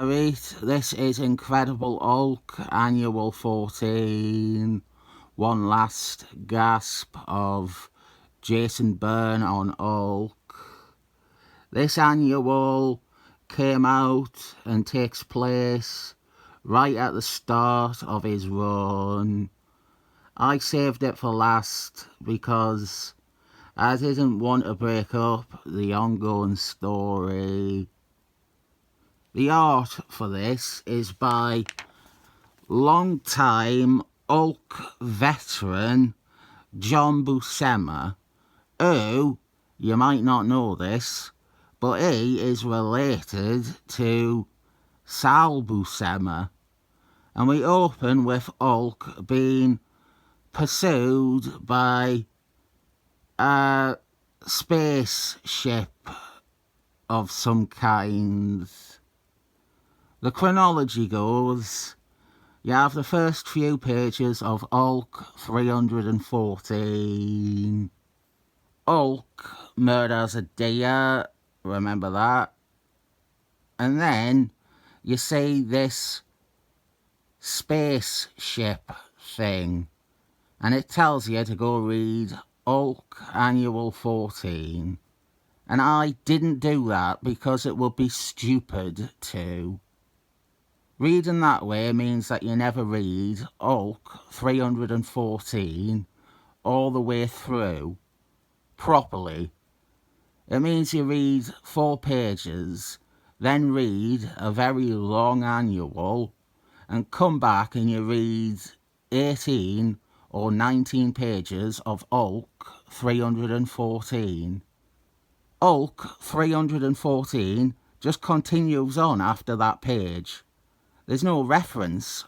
Alright, this is Incredible Hulk, Annual 14. One last gasp of Jason Byrne on Hulk. This annual came out and takes place right at the start of his run. I saved it for last because I didn't want to break up the ongoing story. The art for this is by long-time Hulk veteran John Buscema, who, you might not know this, but he is related to Sal Buscema. And we open with Hulk being pursued by a spaceship of some kind. The chronology goes, you have the first few pages of Hulk 314. Hulk murders a deer, remember that? And then you see this spaceship thing, and it tells you to go read Hulk Annual 14. And I didn't do that because it would be stupid to. Reading that way means that you never read Hulk 314 all the way through properly. It means you read 4 pages, then read a very long annual, and come back and you read 18 or 19 pages of Hulk 314. Hulk 314 just continues on after that page. There's no reference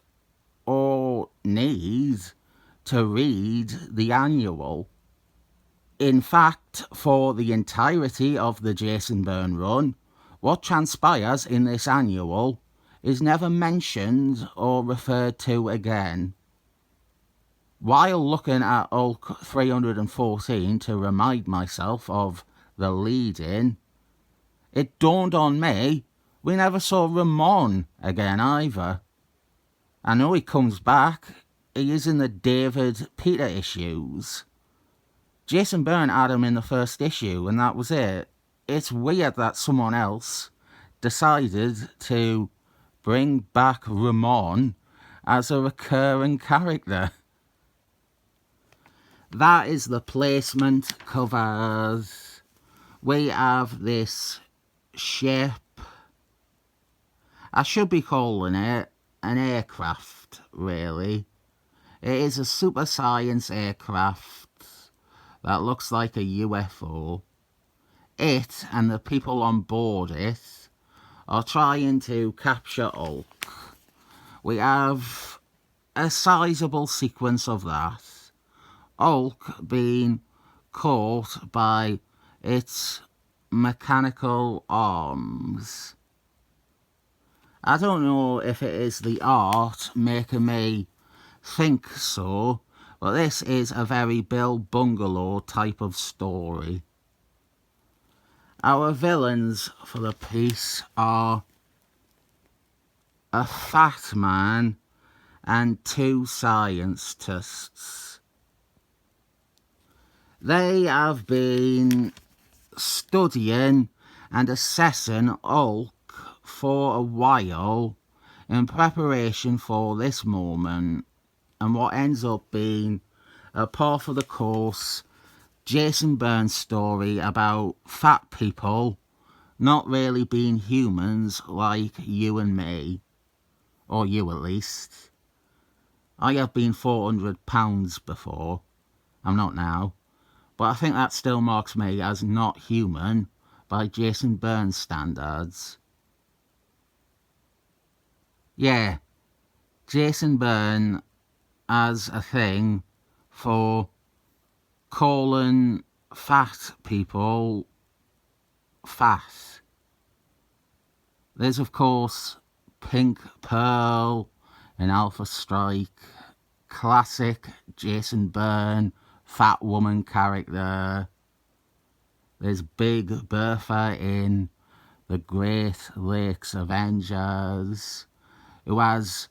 or need to read the annual. In fact, for the entirety of the Jason Byrne run, what transpires in this annual is never mentioned or referred to again. While looking at Hulk 314 to remind myself of the lead-in, it dawned on me we never saw Ramon again either. I know he comes back. He is in the David Peter issues. Jason Byrne had him in the first issue and that was it. It's weird that someone else decided to bring back Ramon as a recurring character. That is the placement covers. We have this ship. I should be calling it an aircraft, really. It is a super science aircraft that looks like a UFO. It and the people on board it are trying to capture Hulk. We have a sizable sequence of that. Hulk being caught by its mechanical arms. I don't know if it is the art making me think so, but this is a very Bill Bungalow type of story. Our villains for the piece are a fat man and 2 scientists. They have been studying and assessing Hulk for a while in preparation for this moment, and what ends up being a par for the course Jason Byrne story about fat people not really being humans like you and me, or you at least. I have been 400 pounds before. I'm not now, but I think that still marks me as not human by Jason Byrne standards. Yeah, Jason Byrne has a thing for calling fat people fat. There's of course Pink Pearl in Alpha Strike, classic Jason Byrne fat woman character. There's Big Bertha in the Great Lakes Avengers, who has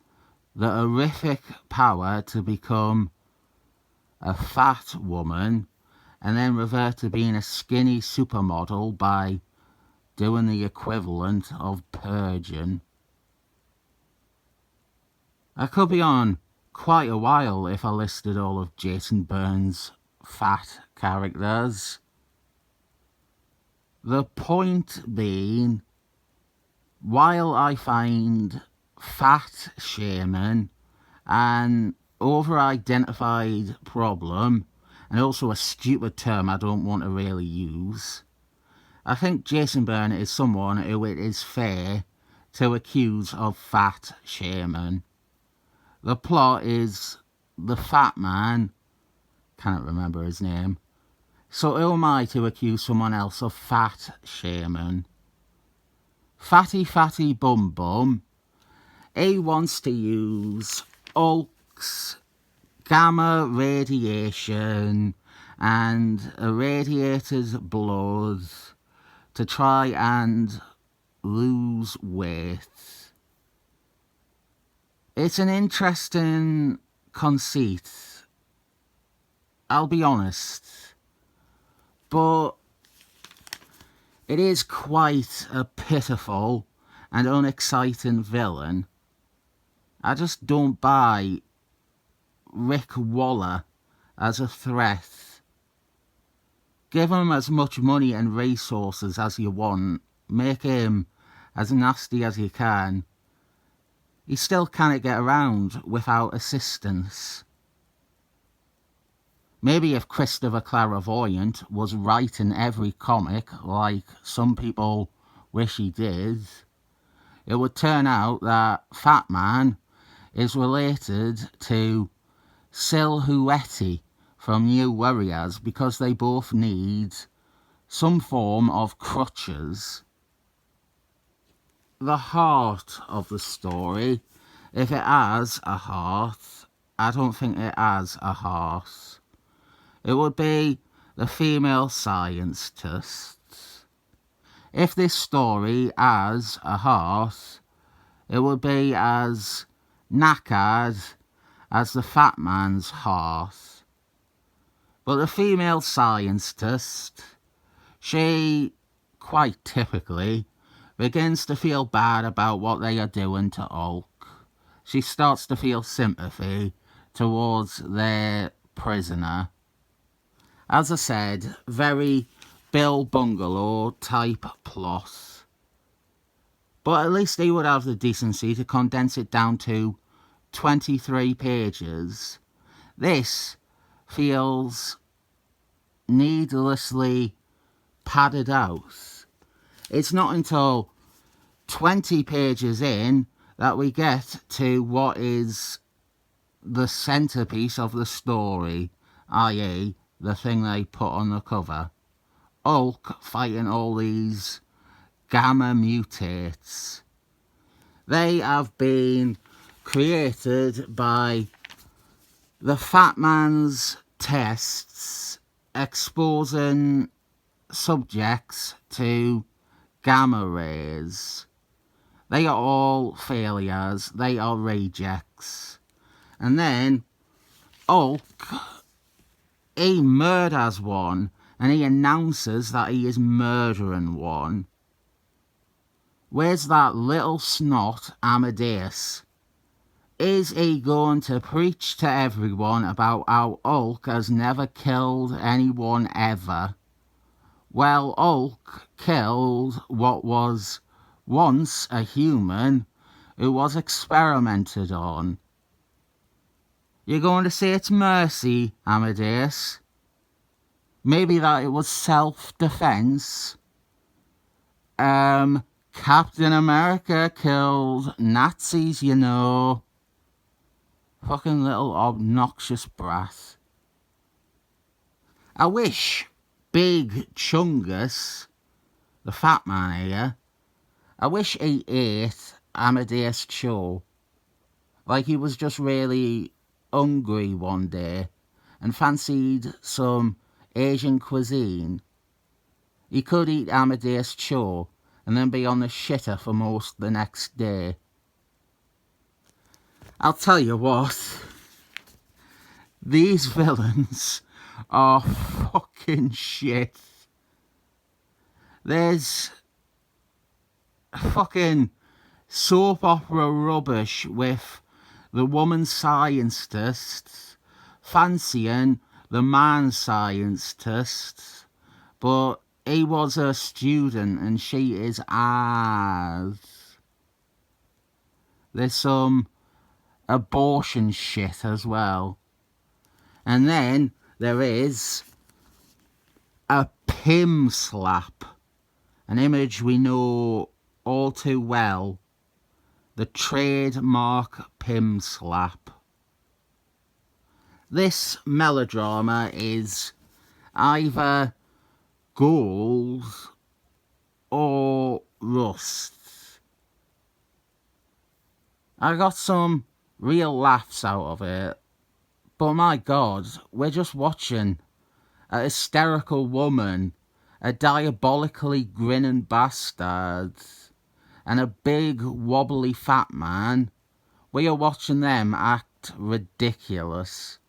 the horrific power to become a fat woman and then revert to being a skinny supermodel by doing the equivalent of purging. I could be on quite a while if I listed all of Jason Byrne's fat characters. The point being, while I find fat shaming an over-identified problem, and also a stupid term I don't want to really use, I think Jason Byrne is someone who it is fair to accuse of fat shaming. The plot is the fat man, can't remember his name, so who am I to accuse someone else of fat shaming? Fatty fatty bum bum, he wants to use Hulk's gamma radiation and irradiated blood to try and lose weight. It's an interesting conceit, I'll be honest, but it is quite a pitiful and unexciting villain. I just don't buy Rick Waller as a threat. Give him as much money and resources as you want. Make him as nasty as you can. He still can't get around without assistance. Maybe if Christopher Clairvoyant was writing every comic like some people wish he did, it would turn out that Fat Man is related to Silhouette from New Warriors because they both need some form of crutches. The heart of the story, if it has a heart, I don't think it has a heart. It would be the female scientists. If this story has a heart, it would be as knackered as the fat man's heart. But the female scientist, she, quite typically, begins to feel bad about what they are doing to Hulk. She starts to feel sympathy towards their prisoner. As I said, very Bill Bungalow type plot. But at least he would have the decency to condense it down to 23 pages. This feels needlessly padded out. It's not until 20 pages in that we get to what is the centerpiece of the story, i.e. the thing they put on the cover. Hulk fighting all these gamma mutates. They have been created by the Fat Man's tests exposing subjects to gamma rays. They are all failures. They are rejects. And then Hulk, he murders one and he announces that he is murdering one. Where's that little snot Amadeus? Is he going to preach to everyone about how Hulk has never killed anyone ever? Well, Hulk killed what was once a human who was experimented on. You're going to say it's mercy, Amadeus? Maybe that it was self-defense? Captain America killed Nazis, you know. Fucking little obnoxious brat. I wish Big Chungus, the fat man here, I wish he ate Amadeus Cho. Like he was just really hungry one day and fancied some Asian cuisine. He could eat Amadeus Cho and then be on the shitter for most the next day. I'll tell you what, these villains are fucking shit. There's fucking soap opera rubbish with the woman scientist fancying the man scientist, but he was a student and she is as. There's some abortion shit as well. And then there is a pim slap, an image we know all too well, the trademark pim slap. This melodrama is either gold or rust. I got some real laughs out of it, but my God, we're just watching a hysterical woman, a diabolically grinning bastard, and a big wobbly fat man. We are watching them act ridiculous.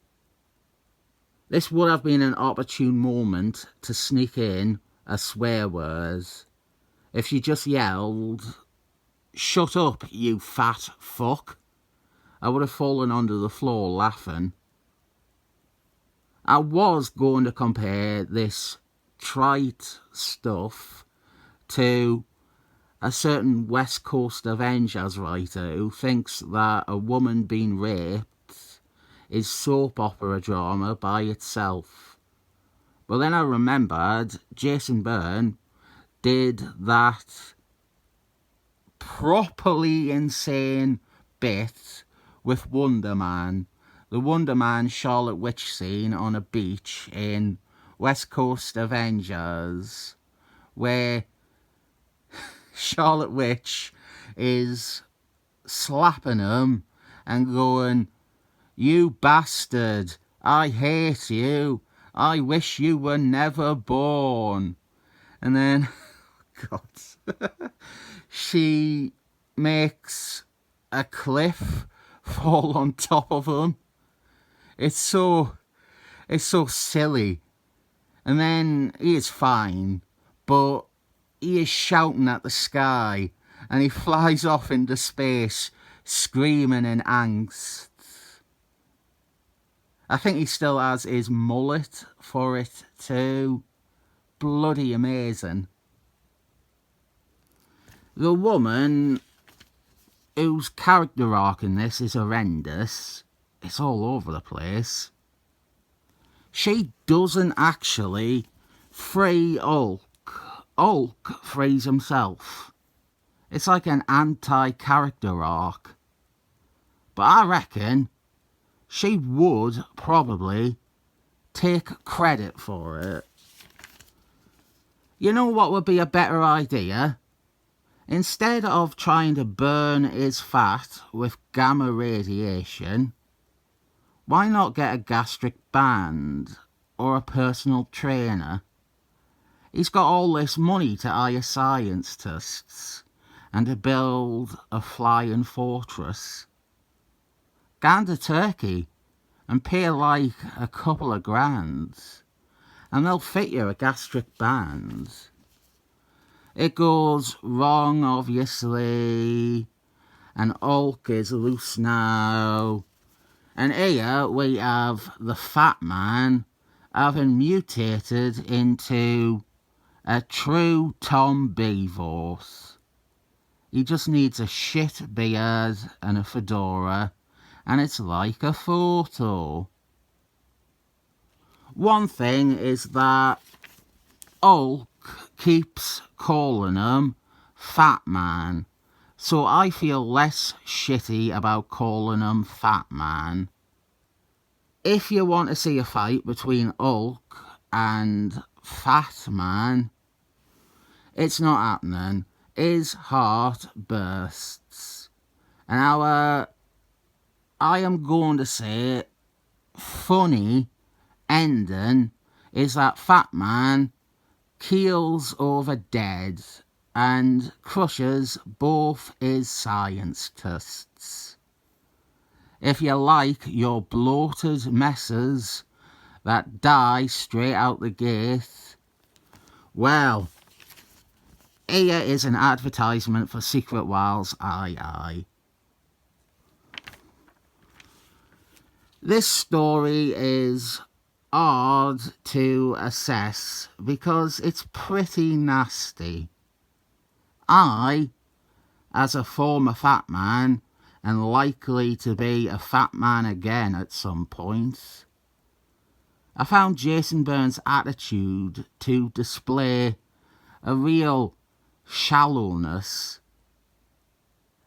This would have been an opportune moment to sneak in a swear word. If she just yelled, "Shut up, you fat fuck," I would have fallen onto the floor laughing. I was going to compare this trite stuff to a certain West Coast Avengers writer who thinks that a woman being raped is soap opera drama by itself. But then I remembered Jason Byrne did that properly insane bit with Wonder Man. The Wonder Man Charlotte Witch scene on a beach in West Coast Avengers, where Charlotte Witch is slapping him and going, "You bastard, I hate you, I wish you were never born." And then, God, she makes a cliff fall on top of him. It's so silly. And then he is fine, but he is shouting at the sky and he flies off into space screaming in angst. I think he still has his mullet for it too. Bloody amazing. The woman whose character arc in this is horrendous, it's all over the place. She doesn't actually free Hulk. Hulk frees himself. It's like an anti-character arc. But I reckon she would probably take credit for it. You know what would be a better idea? Instead of trying to burn his fat with gamma radiation, why not get a gastric band or a personal trainer? He's got all this money to hire scientists and to build a flying fortress. Go to Turkey and pay like a couple of grand and they'll fit you a gastric band. It goes wrong, obviously, and Hulk is loose now. And here we have the fat man having mutated into a true Tom Beavorth. He just needs a shit beard and a fedora, and it's like a photo. One thing is that Hulk keeps calling him Fat Man, so I feel less shitty about calling him Fat Man. If you want to see a fight between Hulk and Fat Man, it's not happening. His heart bursts. And I am going to say funny ending is that Fat Man keels over dead and crushes both his science tests. If you like your bloated messes that die straight out the gate, well, here is an advertisement for Secret Wales, aye aye. This story is hard to assess because it's pretty nasty. I, as a former fat man, and likely to be a fat man again at some point, I found Jason Byrne's attitude to display a real shallowness.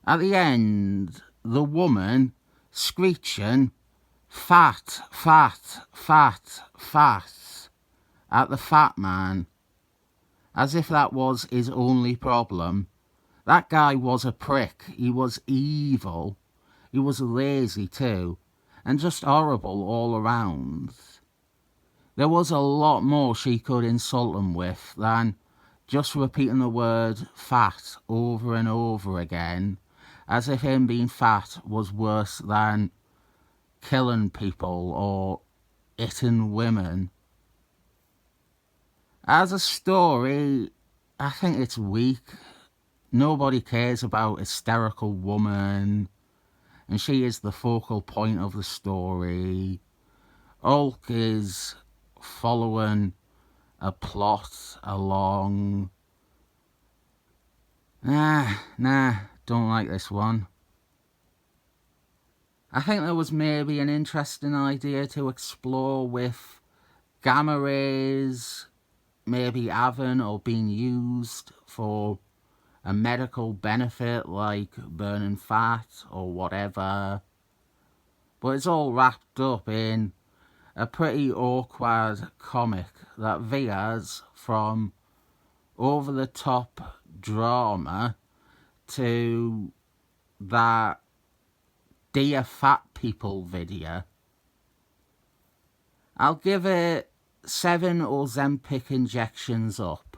At the end, the woman screeching, "Fat, fat, fat, fat," at the fat man, as if that was his only problem. That guy was a prick. He was evil. He was lazy too, and just horrible all around. There was a lot more she could insult him with than just repeating the word fat over and over again, as if him being fat was worse than killing people or hitting women. As a story, I think it's weak. Nobody cares about hysterical woman, and she is the focal point of the story. Hulk is following a plot along. Nah, don't like this one. I think there was maybe an interesting idea to explore with gamma rays maybe having or being used for a medical benefit like burning fat or whatever. But it's all wrapped up in a pretty awkward comic that veers from over-the-top drama to that Dear Fat People video. I'll give it 7 Ozempic injections up.